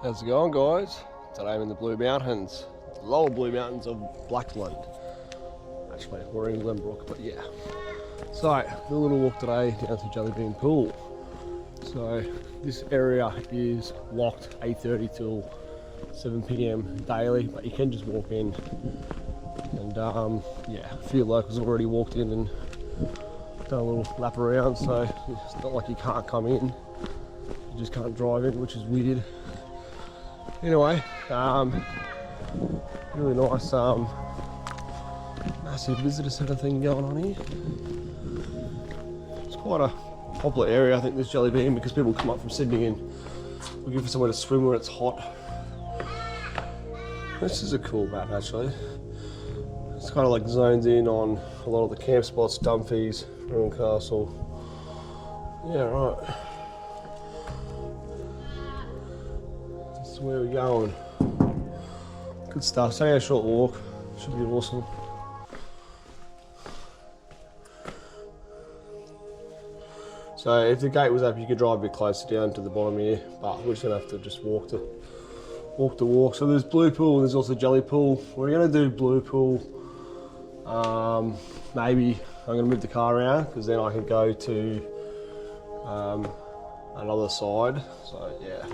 How's it going, guys? Today I'm in the Blue Mountains, the lower Blue Mountains of Blaxland. Actually, we're in Glenbrook, but yeah. So, a little walk today down to Jellybeanpool. So, this area is locked 8:30 till 7 p.m. daily, but you can just walk in. And yeah, a few locals have already walked in and done a little lap around, so it's not like you can't come in. You just can't drive in, which is weird. Anyway, really nice massive visitor centre thing going on here. It's quite a popular area, I think, this Jellybean, because people come up from Sydney and looking for somewhere to swim when it's hot. This is a cool map, actually. It's kind of like zones in on a lot of the camp spots, Dumfries, Ruin Castle. Yeah, right. That's where we're going. Good stuff. It's only a short walk. Should be awesome. So if the gate was up, you could drive a bit closer down to the bottom here, but we're just gonna have to just walk the walk. So there's blue pool and there's also jelly pool. We're gonna do blue pool. Maybe I'm gonna move the car around because then I can go to another side. So yeah,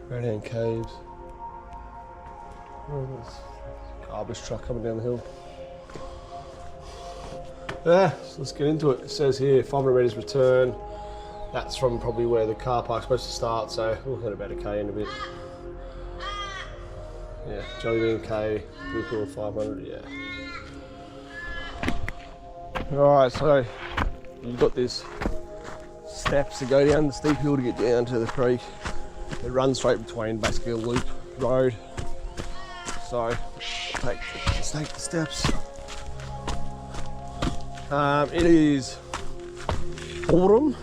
Red Caves. Oh, there's a garbage truck coming down the hill. Yeah, so let's get into it. It says here 500 metres return. That's from probably where the car park's supposed to start, so we'll head about a K in a bit. Yeah, Jellybean K, Blue Pool 500, yeah. Alright, so you've got this steps to go down the steep hill to get down to the creek. It runs straight between basically a loop road. So let's take the steps. It is autumn.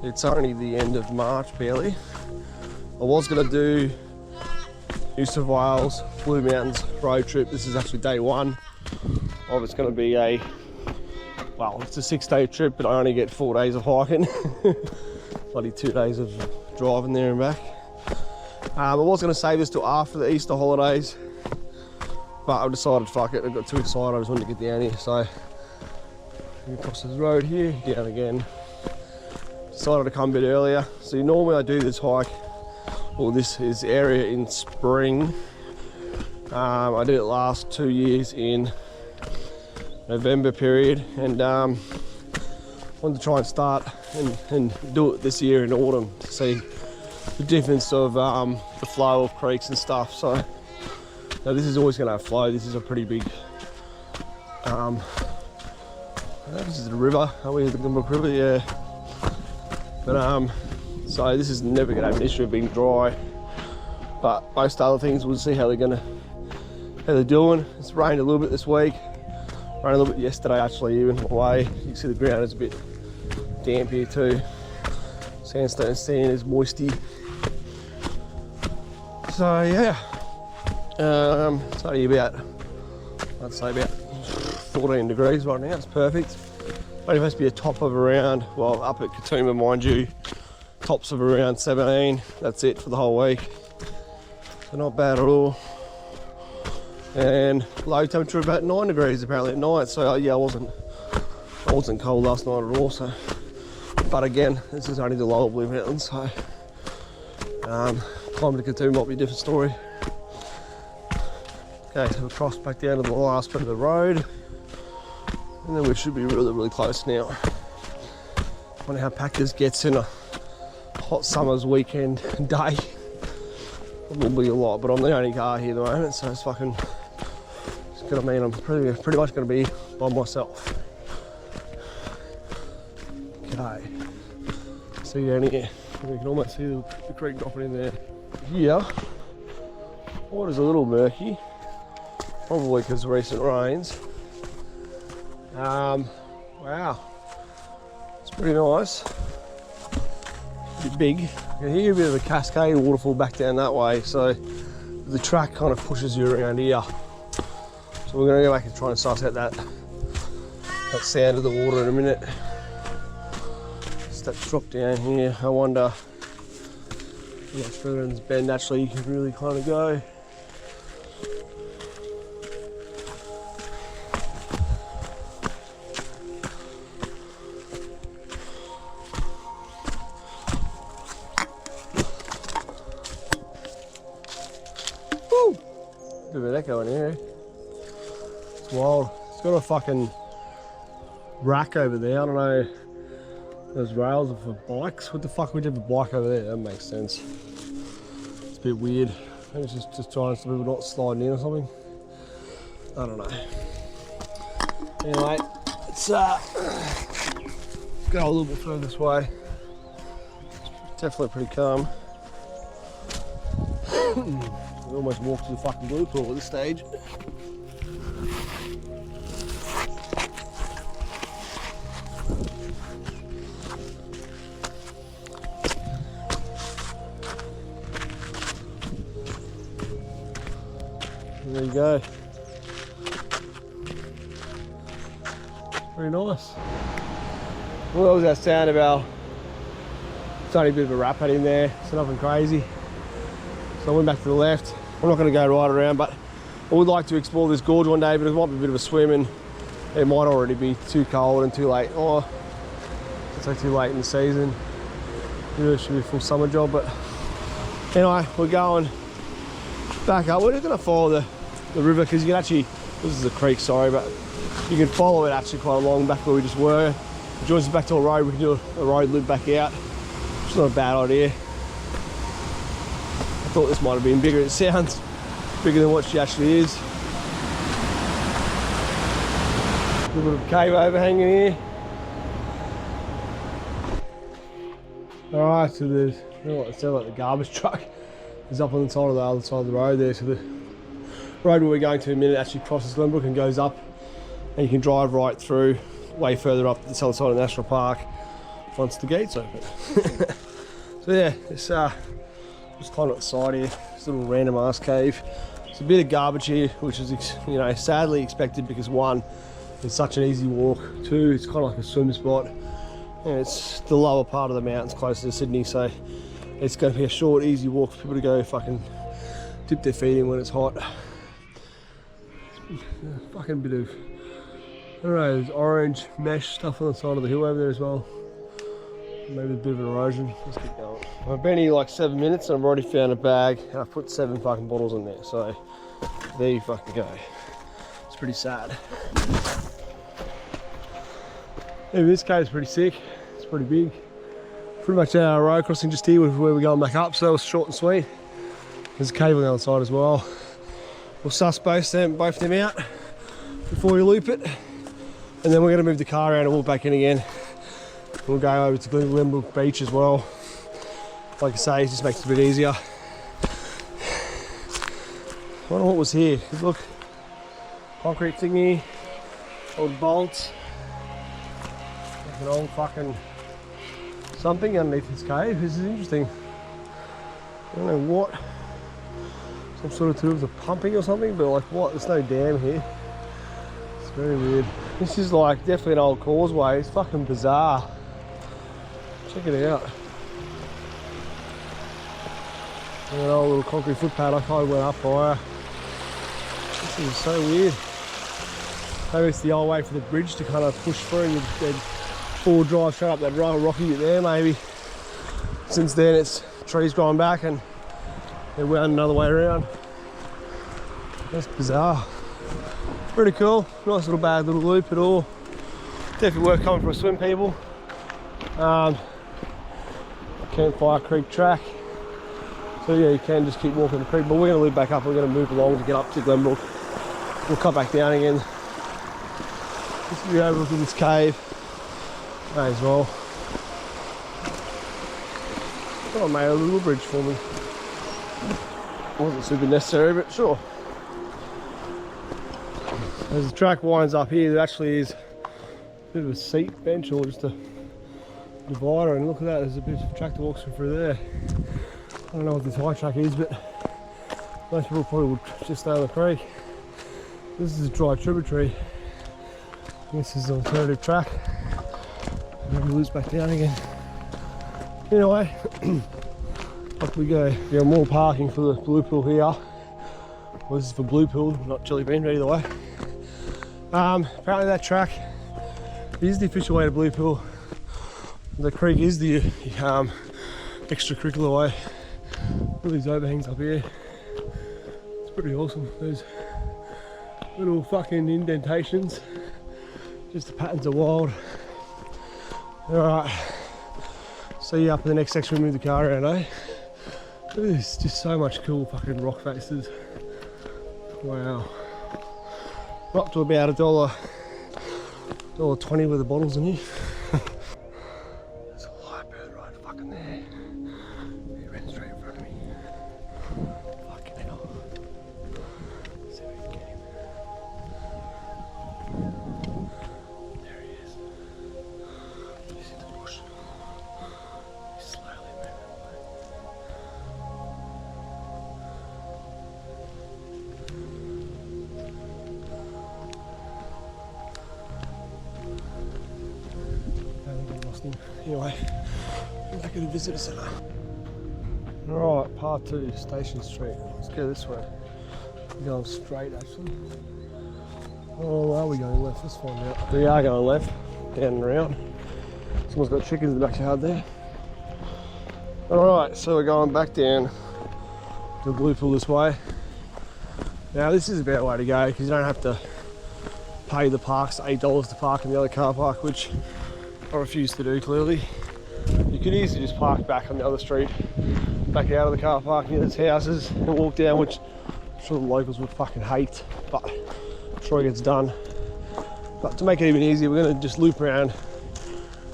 It's only the end of March, barely. I was going to do New South Wales, Blue Mountains road trip. This is actually day one of it's going to be a, well, it's a 6-day trip, but I only get 4 days of hiking. Bloody 2 days of driving there and back. I was going to save this till after the Easter holidays, but I decided, fuck it, I got too excited, I just wanted to get down here. So, across this road here, down again. Decided to come a bit earlier. So normally I do this hike, or this is area in spring. I did it last 2 years in November period, and wanted to try and start and do it this year in autumn to see the difference of the flow of creeks and stuff. So now this is always going to have flow. This is a pretty big this is the river. Are we at the Glenbrook River? Yeah. But so this is never going to have an issue of being dry. But most other things, we'll see how they're doing. It's rained a little bit this week. Rained a little bit yesterday, actually, even away. You can see the ground is a bit damp here too. Sandstone sand is moisty. So yeah, it's only about, I'd say about 14 degrees right now. It's perfect. Only has to be a top of around, well, up at Katoomba, mind you, tops of around 17. That's it for the whole week. So not bad at all. And low temperature about 9 degrees apparently at night. So yeah, I wasn't cold last night at all. So, but again, this is only the lower Blue Mountains. So climbing to Katoomba might be a different story. Okay, so we'll cross back down to the last bit of the road. And then we should be really, really close now. Wonder how packed this gets in a hot summer's weekend day. Probably a lot, but I'm the only car here at the moment, so it's gonna mean I'm pretty much gonna be by myself. Okay. See down here, you can almost see the creek dropping in there. Here, water's a little murky, probably because of recent rains. Wow, it's pretty nice. A bit big. You can hear a bit of a cascade waterfall back down that way, so the track kind of pushes you around here. So we're going to go back and try and suss out that sound of the water in a minute. Steps drop down here. I wonder much further in this bend actually you can really kind of go. Woo! Bit of an echo in here. It's wild. It's got a fucking rack over there. I don't know. Those rails are for bikes. What the fuck would you have a bike over there? That makes sense. It's a bit weird. Maybe it's just trying so people not sliding in or something. I don't know. Anyway, let's go a little bit further this way. It's definitely pretty calm. We almost walked to the fucking blue pool at this stage. There you go. Very nice. Well, that was our sound about. It's only a bit of a rapid in there, so nothing crazy. So I went back to the left. I'm not going to go right around, but I would like to explore this gorge one day, but it might be a bit of a swim and it might already be too cold and too late. Oh, it's like too late in the season. Really should be a full summer job, but anyway, we're going back up. We're just going to follow the river because you can actually, this is a creek, sorry, but you can follow it actually quite along back where we just were. It joins us back to a road. We can do a road loop back out. It's not a bad idea. I thought this might have been bigger. It sounds bigger than what she actually is. A little bit of cave overhanging here. Alright, so there's, I don't know what it sounds like, the garbage truck is up on the side of the other side of the road there. So the road where we're going to in a minute actually crosses Glenbrook and goes up, and you can drive right through, way further up this other side of the national park once the gates open. So yeah, it's just climbing up the side here, this little random ass cave. It's a bit of garbage here, which is, you know, sadly expected because one, it's such an easy walk. Two, it's kind of like a swim spot. And it's the lower part of the mountains closer to Sydney, so it's going to be a short, easy walk for people to go fucking dip their feet in when it's hot. A fucking bit of, I don't know, there's orange mesh stuff on the side of the hill over there as well. Maybe a bit of an erosion. Let's keep going. I've been here like 7 minutes and I've already found a bag and I've put 7 fucking bottles in there, so there you fucking go. It's pretty sad. Anyway, this cave's pretty sick. It's pretty big. Pretty much our road crossing just here with where we're going back up, so that was short and sweet. There's a cave on the other side as well. We'll suss both them out before we loop it. And then we're going to move the car around and walk back in again. We'll go over to Glenbrook Beach as well. Like I say, it just makes it a bit easier. I wonder what was here. Look, concrete thingy, old bolts. Like an old fucking something underneath this cave. This is interesting. I don't know what. Some sort of to do with the pumping or something, but like what? There's no dam here. It's very weird. This is like definitely an old causeway. It's fucking bizarre. Check it out. And an old little concrete footpad. I kind of went up higher. This is so weird. Maybe it's the old way for the bridge to kind of push through and they'd full drive straight up that rocky bit there maybe. Since then it's trees growing back and they wound another way around. That's bizarre. Pretty cool. Nice little bad little loop at all. Definitely worth coming for a swim, people. Campfire Creek track. So yeah, you can just keep walking the creek, but we're going to loop back up. We're going to move along to get up to Glenbrook. We'll cut back down again. Just to be overlooking this cave. May as well. Oh, I made a little bridge for me. Wasn't super necessary, but sure. As the track winds up here, there actually is a bit of a seat bench or just a divider, and look at that, there's a bit of track that walks through there. I don't know what this high track is, but most people probably would just stay on the creek. This is a dry tributary. This is an alternative track. And then we lose back down again. Anyway, Up we go. Yeah, more parking for the blue pool here. Well, this is for blue pool, not jelly bean, but either way. Apparently that track is the official way to blue pool. The creek is the extracurricular way. All these overhangs up here. It's pretty awesome. There's little fucking indentations. Just the patterns are wild. Alright. See you up in the next section. We move the car around, eh? Look at this, just so much cool fucking rock faces. Wow. We're up to about $1.20 worth of bottles in here. There's a light bird right fucking there. He ran straight in front of me. Fucking hell. Let's see if we can get him. There he is. He's in the bush. He's slowly moving away. Anyway, back at the visitor centre. Alright, part 2, Station Street. Let's go this way. We're going straight actually. Oh, are we going left? Let's find out. We are going left, down and around. Someone's got chickens in the backyard there. Alright, so we're going back down to the blue pool this way. Now this is a better way to go because you don't have to pay the parks $8 to park in the other car park, which I refuse to do clearly. You could easily just park back on the other street, back out of the car park near those houses and walk down, which I'm sure the locals would fucking hate, but I'm sure it gets done. But to make it even easier, we're going to just loop around,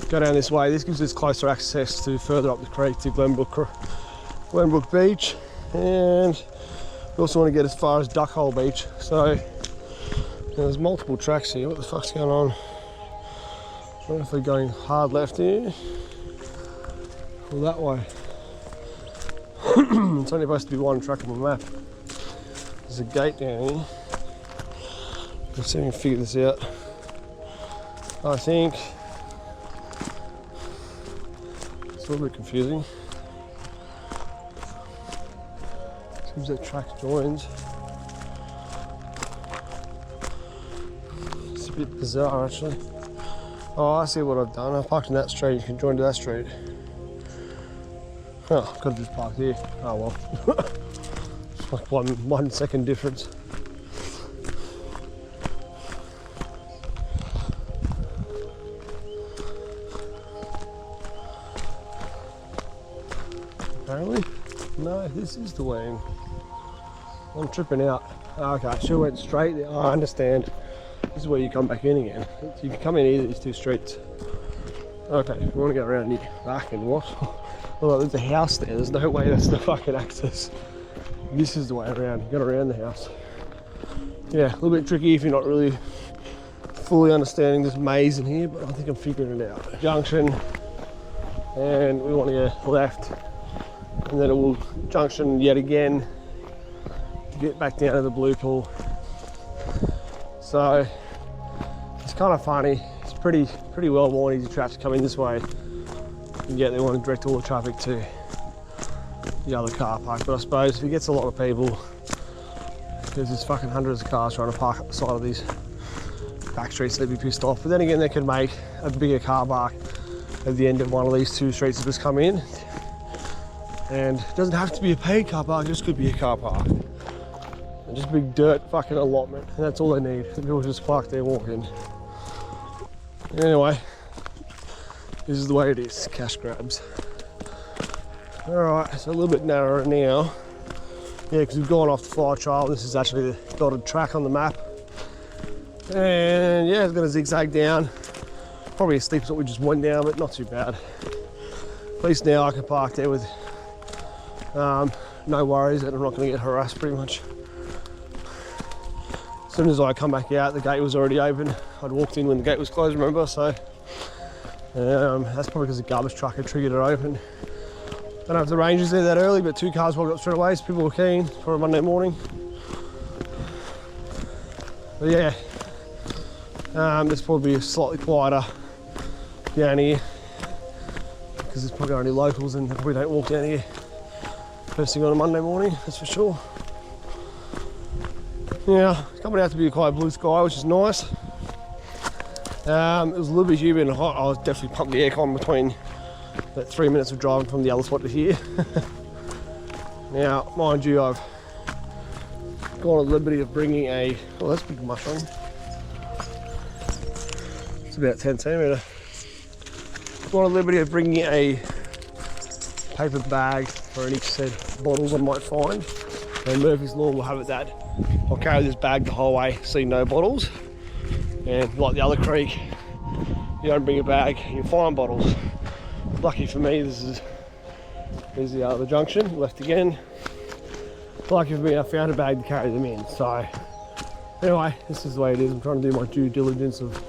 go down this way. This gives us closer access to further up the creek to Glenbrook Beach, and we also want to get as far as Duckhole Beach. So there's multiple tracks here. What the fuck's going on? I don't know if we're going hard left here or that way. It's only supposed to be one track on the map. There's a gate down here. Let's see if we can figure this out. I think it's a little bit confusing. Seems that track joins. It's a bit bizarre actually. Oh, I see what I've done. I've parked in that street. You can join to that street. Oh, I've got to just park here. Oh well. It's like one second difference. Apparently. No, this is the way in. I'm tripping out. Okay, I should have went straight there. Oh, I understand. This is where you come back in again. You can come in either of these two streets. Okay, we want to go around here. Back and what? Oh, there's a house there. There's no way that's the fucking access. This is the way around. You got around the house. Yeah, a little bit tricky if you're not really fully understanding this maze in here, but I think I'm figuring it out. Junction, and we want to go left, and then it will junction yet again to get back down to the blue pool. So it's kind of funny. It's pretty well worn, easy traps coming this way. And yet they want to direct all the traffic to the other car park. But I suppose if it gets a lot of people, there's just fucking hundreds of cars trying to park up the side of these back streets, they'd be pissed off. But then again, they could make a bigger car park at the end of one of these two streets that just come in. And it doesn't have to be a paid car park, it just could be a car park. And just a big dirt fucking allotment, and that's all they need. And people just park there and walk in. Anyway, this is the way it is, cash grabs. Alright, so a little bit narrower now. Yeah, because we've gone off the fly trail. This is actually the dotted track on the map. And yeah, it's going to zigzag down. Probably as steep as what we just went down, but not too bad. At least now I can park there with no worries that I'm not going to get harassed pretty much. As soon as I come back out, the gate was already open. I'd walked in when the gate was closed, remember, so that's probably because the garbage truck had triggered it open. Don't know if the rangers there that early, but 2 cars walked up straight away, so people were keen for a Monday morning. But yeah, there's probably slightly quieter down here because there's probably only locals and they probably don't walk down here. First thing on a Monday morning, that's for sure. Yeah, it's coming out to be quite blue sky, which is nice. It was a little bit humid and hot. I was definitely pumping the aircon between about 3 minutes of driving from the other spot to here. Now, mind you, I've gone to the liberty of bringing a, oh, that's a big mushroom. It's about 10 centimetre. Gone to the liberty of bringing a paper bag for any said bottles I might find. And Murphy's Law will have it that I'll carry this bag the whole way, see no bottles. And like the other creek, you don't bring a bag, you find bottles. Lucky for me, here's the junction, left again. Lucky for me, I found a bag to carry them in. So anyway, this is the way it is. I'm trying to do my due diligence of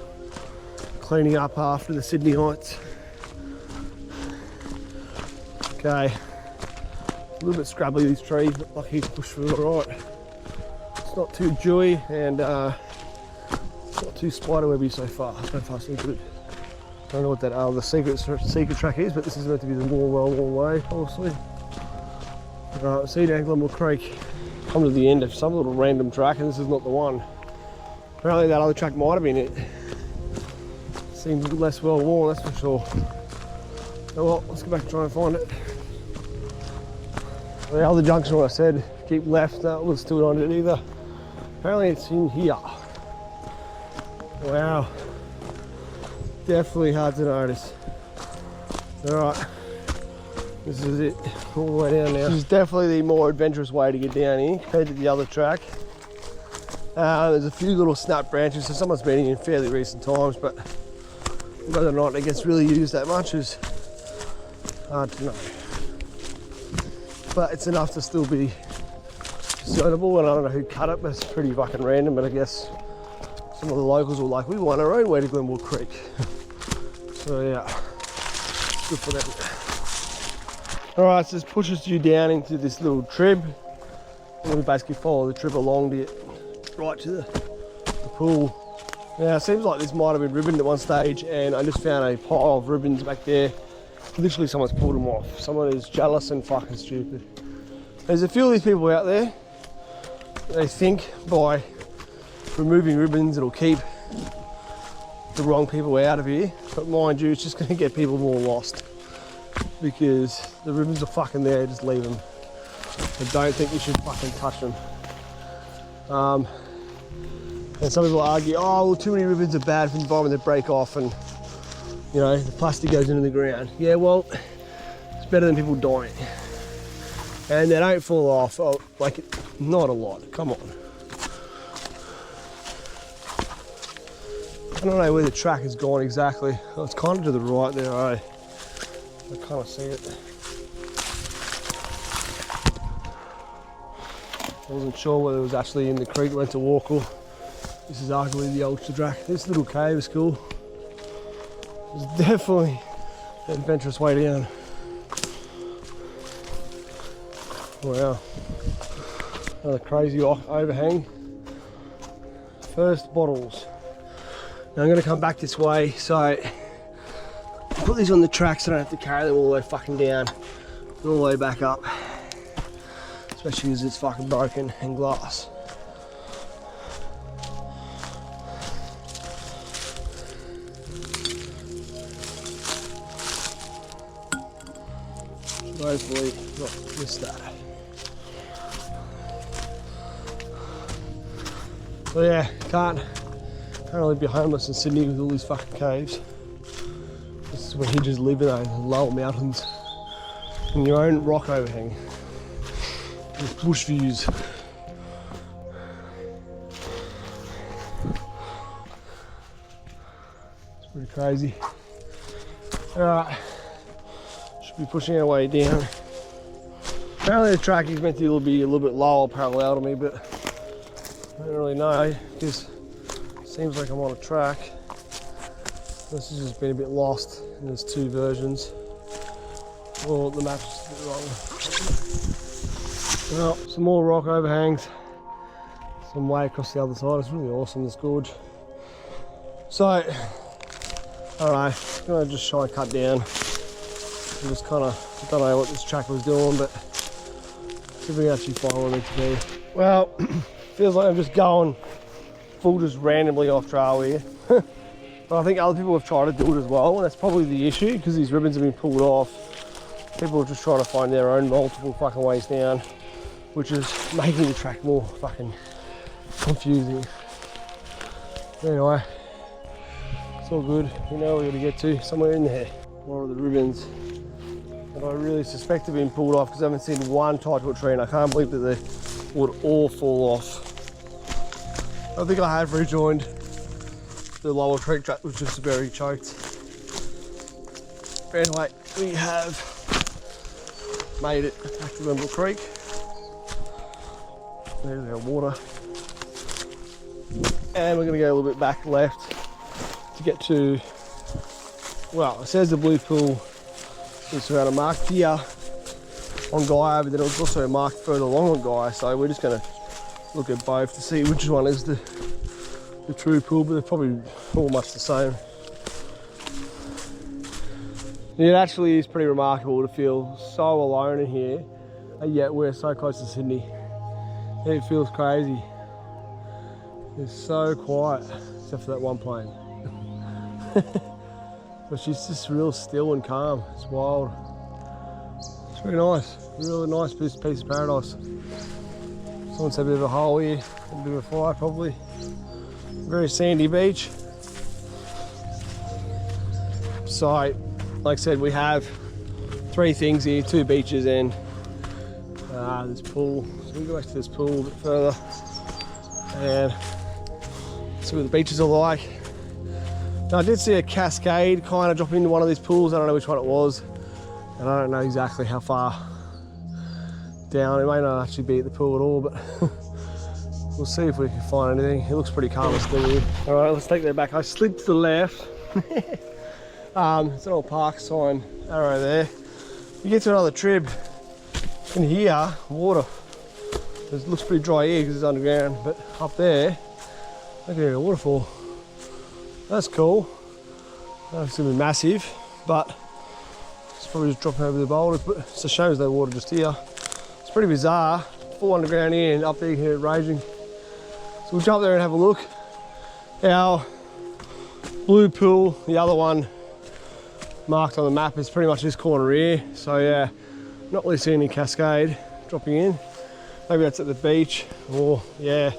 cleaning up after the Sydney Heights. Okay, a little bit scrabbly these trees, but lucky to push through all right. It's not too dewy and it's not too spiderwebby so far. So far so good. I don't know what that the secret track is, but this is meant to be the warm way, obviously. Right, see down Glenbrook Creek. Come to the end of some little random track, and this is not the one. Apparently that other track might have been it. Seems a bit less well worn, that's for sure. So well, let's go back and try and find it. The other junction, what I said, keep left, that was still not it either. Apparently it's in here. Wow. Definitely hard to notice. Alright, this is it, all the way down now. This is definitely the more adventurous way to get down here compared to the other track. There's a few little snap branches, so someone's been in fairly recent times, but whether or not it gets really used that much is hard to know. But it's enough to still be discernible, and I don't know who cut it, but it's pretty fucking random. But I guess some of the locals were like, we want our own way to Glenbrook Creek. So yeah, good for them. Alright, so this pushes you down into this little trib, and we basically follow the trib along to get right to the pool. Now it seems like this might have been ribboned at one stage, and I just found a pile of ribbons back there. Literally someone's pulled them off. Someone is jealous and fucking stupid. There's a few of these people out there, they think by removing ribbons it'll keep the wrong people out of here, but mind you, it's just going to get people more lost, because the ribbons are fucking there, just leave them. I don't think you should fucking touch them. And some people argue, oh well, too many ribbons are bad for the environment, they break off and you know, the plastic goes into the ground. Yeah, well, it's better than people dying. And they don't fall off, oh, like, not a lot, come on. I don't know where the track has gone exactly. Oh, it's kind of to the right there, eh? I kind of see it. I wasn't sure whether it was actually in the creek went to walk, or this is arguably the old track. This little cave is cool. It's definitely an adventurous way down. Wow. Another crazy overhang. First bottles. Now I'm going to come back this way, so put these on the track so I don't have to carry them all the way fucking down, all the way back up. Especially because it's fucking broken and glass. Hopefully not miss that. So yeah, can't really be homeless in Sydney with all these fucking caves. This is where he just live in the lower mountains in your own rock overhang with bush views. It's pretty crazy. Alright. Be pushing our way down. Apparently the track is meant to be a little bit lower parallel to me, but I don't really know, because it seems like I'm on a track. This has just been a bit lost, and there's two versions. Well, the map's just a bit wrong. Well, some more rock overhangs, some way across the other side. It's really awesome, this gorge. So, alright, I'm gonna just try and cut down. I'm just kind of, I don't know what this track was doing, but if we can actually find where we need to be. Well, feels like I'm just going full just randomly off trail here. But I think other people have tried to do it as well, and that's probably the issue, because these ribbons have been pulled off. People are just trying to find their own multiple fucking ways down, which is making the track more fucking confusing. Anyway, it's all good. We know we're gonna get to somewhere in there. One of the ribbons that I really suspect have been pulled off, because I haven't seen one tied to a tree, and I can't believe that they would all fall off. I think I have rejoined the lower creek track, which is very choked. But anyway, we have made it back to Glenbrook Creek. There's our water. And we're going to go a little bit back left to get to, well, it says the blue pool is around a mark here on Gaia, but then it was also marked further along on Gaia, so we're just going to look at both to see which one is the true pool, but they're probably all much the same. It actually is pretty remarkable to feel so alone in here, and yet we're so close to Sydney. It feels crazy. It's so quiet, except for that one plane. But she's just real still and calm. It's wild. It's really nice. Really nice piece of paradise. Someone's had a bit of a hole here, a bit of a fire probably. Very sandy beach. So, like I said, we have 3 things here, 2 beaches and this pool. So we go back to this pool a bit further and see what the beaches are like. Now, I did see a cascade kind of drop into one of these pools. I don't know which one it was, and I don't know exactly how far down. It may not actually be at the pool at all, but we'll see if we can find anything. It looks pretty calm and still here. All right, let's take that back. I slid to the left. It's an old park sign arrow there. You get to another trib, in here, water. It looks pretty dry here because it's underground, but up there, look at a waterfall. That's cool. It's gonna be massive, but it's probably just dropping over the boulders, but it's a shame there's no water just here. It's pretty bizarre. Full underground here, and up there you can hear it raging. So we'll jump there and have a look. Our blue pool, the other one marked on the map, is pretty much this corner here. So yeah, not really seeing any cascade dropping in. Maybe that's at the beach, or yeah.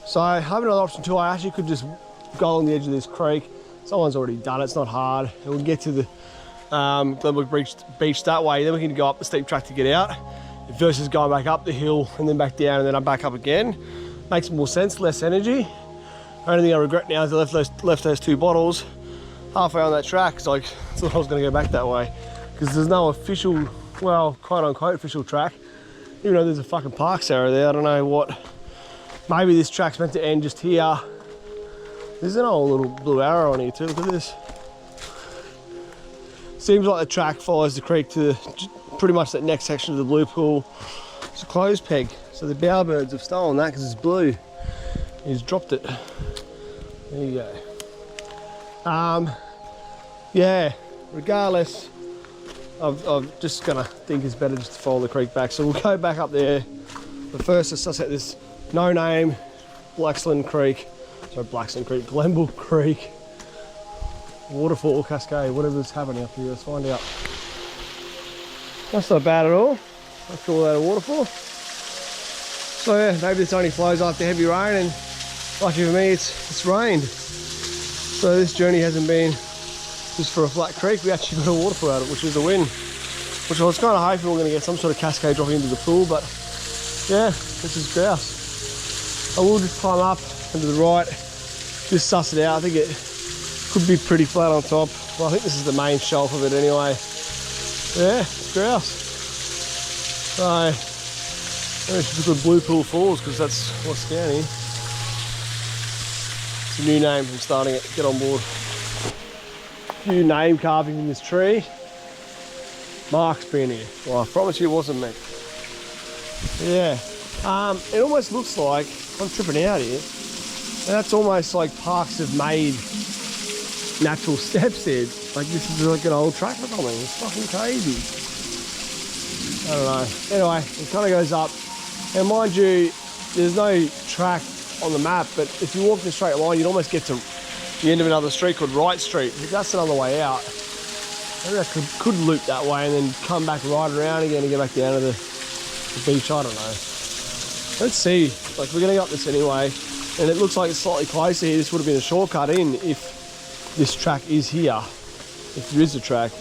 So I have another option too. I actually could just go along the edge of this creek. Someone's already done it, it's not hard. And we'll get to the Glenbrook beach that way. Then we can go up the steep track to get out, versus going back up the hill and then back down and then back up again. Makes more sense, less energy. Only thing I regret now is I left those 2 bottles halfway on that track, because I thought I was going to go back that way, because there's no official, well, quote unquote official track, even though there's a fucking parks arrow there. I don't know what, maybe this track's meant to end just here. There's an old little blue arrow on here too, look at this. Seems like the track follows the creek to pretty much that next section of the blue pool. It's a clothes peg, so the bowerbirds have stolen that because it's blue. He's dropped it. There you go. Yeah, regardless, I'm just gonna think it's better just to follow the creek back. So we'll go back up there. But first, let's suss out this no-name Blaxland Creek. Sorry, Blaxland Creek, Glenbrook Creek waterfall, cascade, whatever's happening up here. Let's find out. That's not bad at all. I call that a waterfall. So yeah, maybe this only flows after heavy rain, and lucky for me, it's rained. So this journey hasn't been just for a flat creek. We actually got a waterfall out of it, which is a win. Which I was kind of hoping we were going to get some sort of cascade dropping into the pool, but yeah, this is grouse. I will just climb up and to the right, just suss it out. I think it could be pretty flat on top. Well, I think this is the main shelf of it anyway. Yeah, it's grouse. So, maybe we should look at Blue Pool Falls, because that's what's down here. It's a new name from starting it. Get on board. A few name carvings in this tree. Mark's been here. Well, I promise you it wasn't me. Yeah. It almost looks like, I'm tripping out here, and that's almost like parks have made natural steps there. Like this is like an old track or something. It's fucking crazy. I don't know. Anyway, it kind of goes up. And mind you, there's no track on the map, but if you walk in a straight line, you'd almost get to the end of another street called Wright Street. That's another way out. Maybe I could loop that way and then come back right around again and get back down to the beach. I don't know. Let's see. Like, we're going to go up this anyway, and it looks like it's slightly closer here. This would have been a shortcut in if this track is here, if there is a track.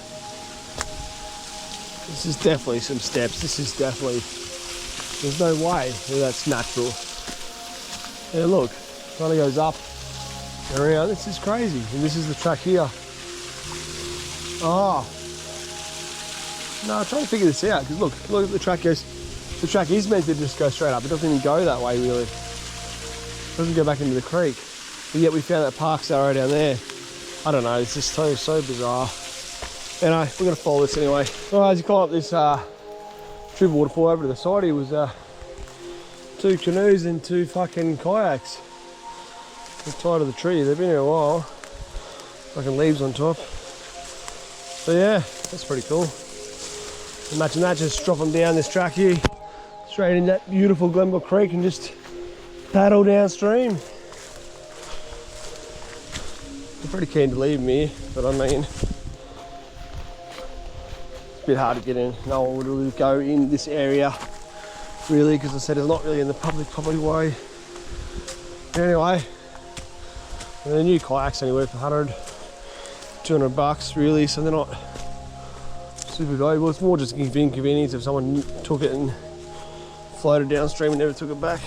This is definitely some steps. This is definitely, there's no way that that's natural. Yeah, look, kind of goes up and around. This is crazy. And this is the track here. Oh. No, I'm trying to figure this out, because look at the track goes. The track is meant to just go straight up. It doesn't even go that way, really. It doesn't go back into the creek. But yet we found that park's arrow down there. I don't know, it's just so bizarre. Anyway, we're going to follow this anyway. Well, as you climb up this true waterfall over to the side here was 2 canoes and 2 fucking kayaks. They're tied to the tree. They've been here a while. Fucking leaves on top. So yeah, that's pretty cool. Imagine that, just dropping down this track here, straight in that beautiful Glenbrook Creek and just paddle downstream. I'm pretty keen to leave me, but I mean, it's a bit hard to get in. No one would really go in this area, really, because I said it's not really in the public way. Anyway, they're new kayaks anyway for 100, 200 bucks really, so they're not super valuable. It's more just inconvenience if someone took it and floated downstream and never took it back.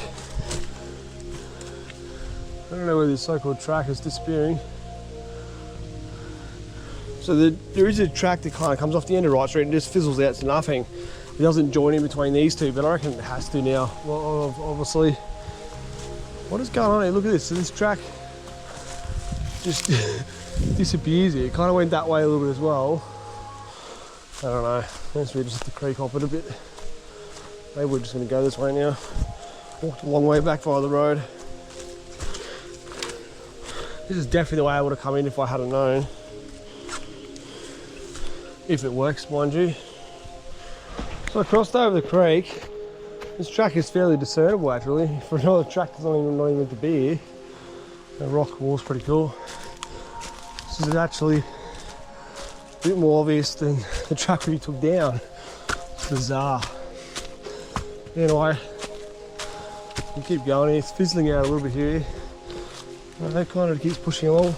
I don't know where this so-called track is disappearing. So there is a track that kind of comes off the end of Wright Street and just fizzles out to nothing. It doesn't join in between these two, but I reckon it has to now. Well, obviously. What is going on here? Look at this. So this track just disappears here. It kind of went that way a little bit as well. I don't know. Maybe we just have to creek hop it a bit. Maybe we're just going to go this way now. Walked a long way back via the road. This is definitely the way I would have come in if I had known. If it works, mind you. So I crossed over the creek. This track is fairly discernible actually. For another track that's not even meant to be here. The rock wall's pretty cool. This is actually a bit more obvious than the track we took down. It's bizarre. Anyway, we keep going here. It's fizzling out a little bit here. That kind of keeps pushing along.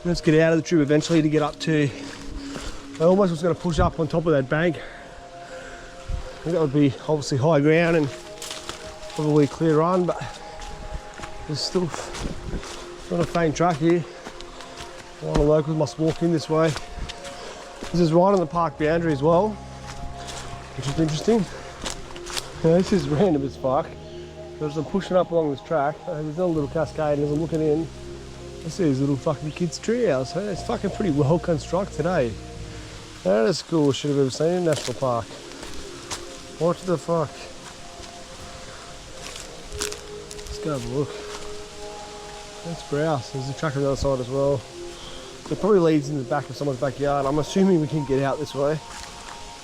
Let's get out of the tube eventually to get up to. I almost was going to push up on top of that bank. I think that would be obviously high ground and probably a clear run, but there's still not a faint track here. A lot of locals must walk in this way. This is right on the park boundary as well, which is interesting. Now, this is random as fuck. As I'm pushing up along this track, there's a little cascade, and as I'm looking in, I see this little fucking kids' treehouse. It's fucking pretty well constructed, eh? That is cool. Should have ever seen in National Park. What the fuck? Let's go have a look. Let's browse. There's a track on the other side as well. It probably leads in the back of someone's backyard. I'm assuming we can get out this way.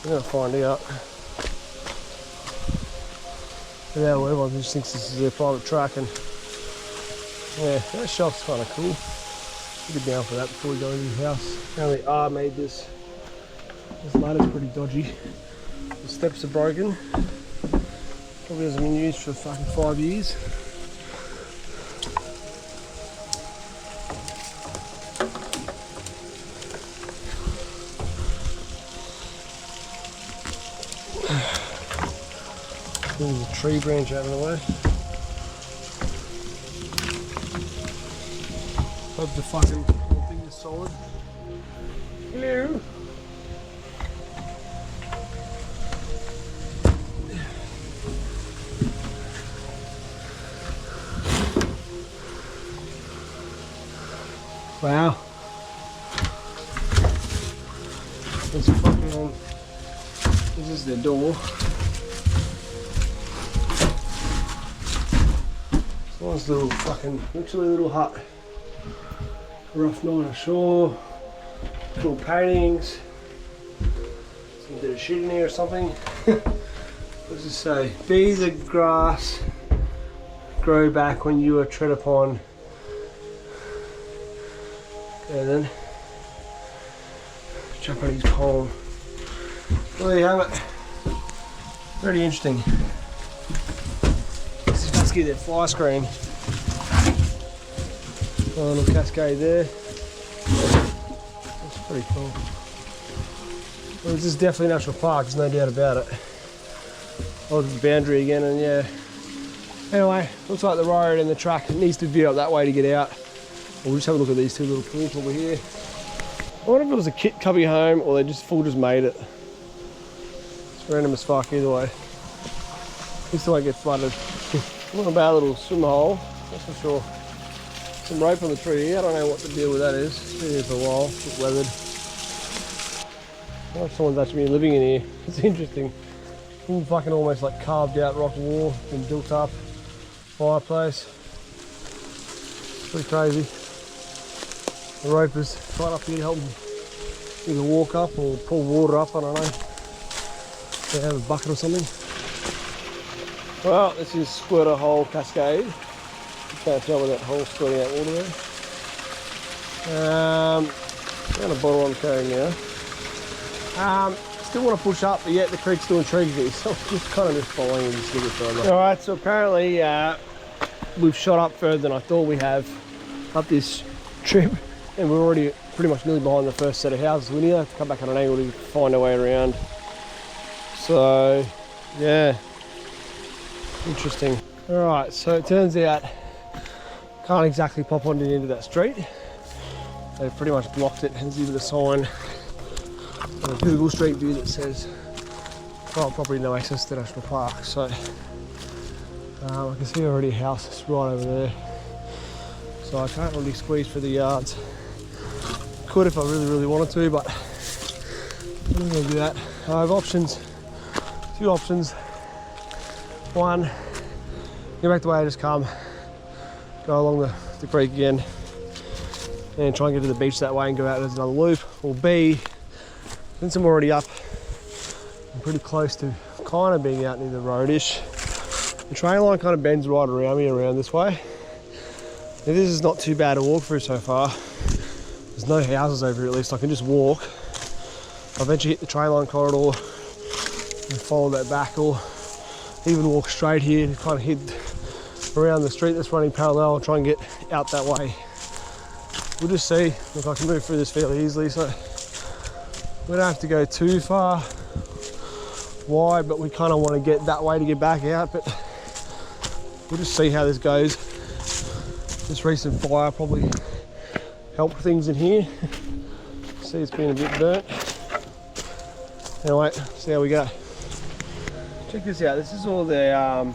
We're gonna find out. Yeah, well, everyone just thinks this is their private track, and yeah, that shelf's kind of cool. We'll get down for that before we go into the house. Apparently R made this. This ladder's pretty dodgy. The steps are broken. Probably hasn't been used for fucking 5 years. There's a tree branch out of the way. Hope the fucking whole thing is solid. Hello. Wow. It's fucking. This is the door. Nice little fucking, literally little hut. Rough night ashore. Cool paintings. Some bit of of shit in here or something. What's it say? Bees of grass grow back when you are tread upon. Okay then. Japanese poem. Well, there you have it. Very interesting. Let's get that fly screen. A little cascade there. That's pretty cool. Well, this is definitely national park, there's no doubt about it. I'll look at the boundary again and yeah. Anyway, looks like the road and the track needs to veer up that way to get out. We'll just have a look at these two little pools over here. I wonder if it was a kit cubby home or they just made it. It's random as fuck either way. This won't get flooded. Not a bad little swim hole, that's for sure. Some rope on the tree here, I don't know what the deal with that is. It's been here for a while, it's weathered. I wonder if someone's actually been living in here. It's interesting. Fucking almost like carved out rock wall, been built up. Fireplace. Pretty crazy. The rope is right up here to help either walk up or pull water up, I don't know. They have a bucket or something. Well, this is Squirter Hole Cascade. You can't tell with that hole squirting out water there. Down the bottom I'm carrying now. Still want to push up, but yet the creek's still intrigues me, so I'm just kind of just following it just a little bit further. Alright, so apparently we've shot up further than I thought we have up this trip, and we're already pretty much nearly behind the first set of houses. We need to have to come back on an angle to find our way around. So, yeah, interesting. Alright, so it turns out can't exactly pop onto the end of that street. They've pretty much blocked it, and there's even a sign on a Google Street View that says private property, no access to national park. So I can see already a house is right over there. So I can't really squeeze through the yards. Could if I really wanted to, but I'm not going to do that. I have options, two options. One, go back the way I just come, go along the creek again and try and get to the beach that way and go out as another loop. Or B, since I'm already up, I'm pretty close to kind of being out near the road-ish. The train line kind of bends right around me around this way. Now, this is not too bad to walk through so far. There's no houses over here, at least I can just walk. I'll eventually hit the train line corridor and follow that back, or even walk straight here to kind of head around the street that's running parallel and try and get out that way. We'll just see if I can move through this fairly easily. So we don't have to go too far wide, but we kind of want to get that way to get back out. But we'll just see how this goes. This recent fire probably helped things in here. See, it's been a bit burnt. Anyway, see how we go. Check this out. This is all the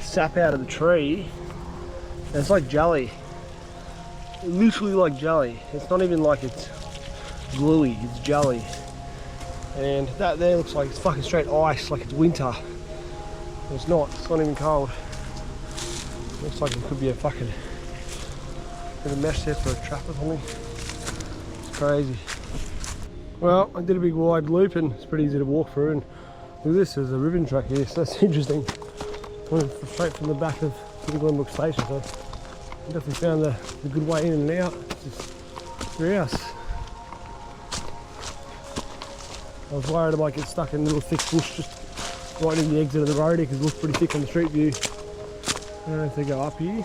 sap out of the tree. And it's like jelly. Literally like jelly. It's not even like it's gluey, it's jelly. And that there looks like it's fucking straight ice, like it's winter. It's not even cold. Looks like it could be a fucking bit of mesh there for a trap or something. It's crazy. Well, I did a big wide loop and it's pretty easy to walk through, and look at this, there's a ribbon track here, so that's interesting. Went straight from the back of the Glenbrook station, so I definitely found the good way in and out. It's your house. I was worried I might get stuck in a little thick bush just right in the exit of the road here because it looks pretty thick on the street view. I don't know if they go up here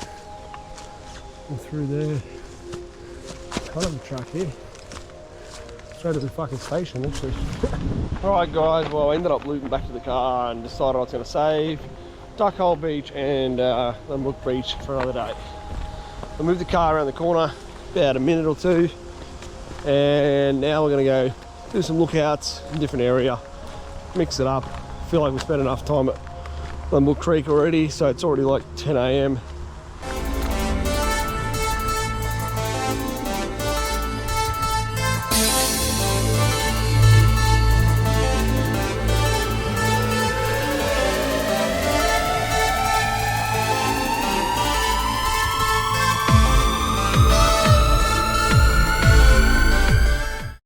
and through there. Kind of a track here. Straight to the fucking station, actually. Alright guys, well I ended up looping back to the car and decided I was going to save Duckhole Beach and Glenbrook Beach for another day. I moved the car around the corner about a minute or two, and now we're going to go do some lookouts in a different area, mix it up. I feel like we spent enough time at Glenbrook Creek already, so it's already like 10 AM.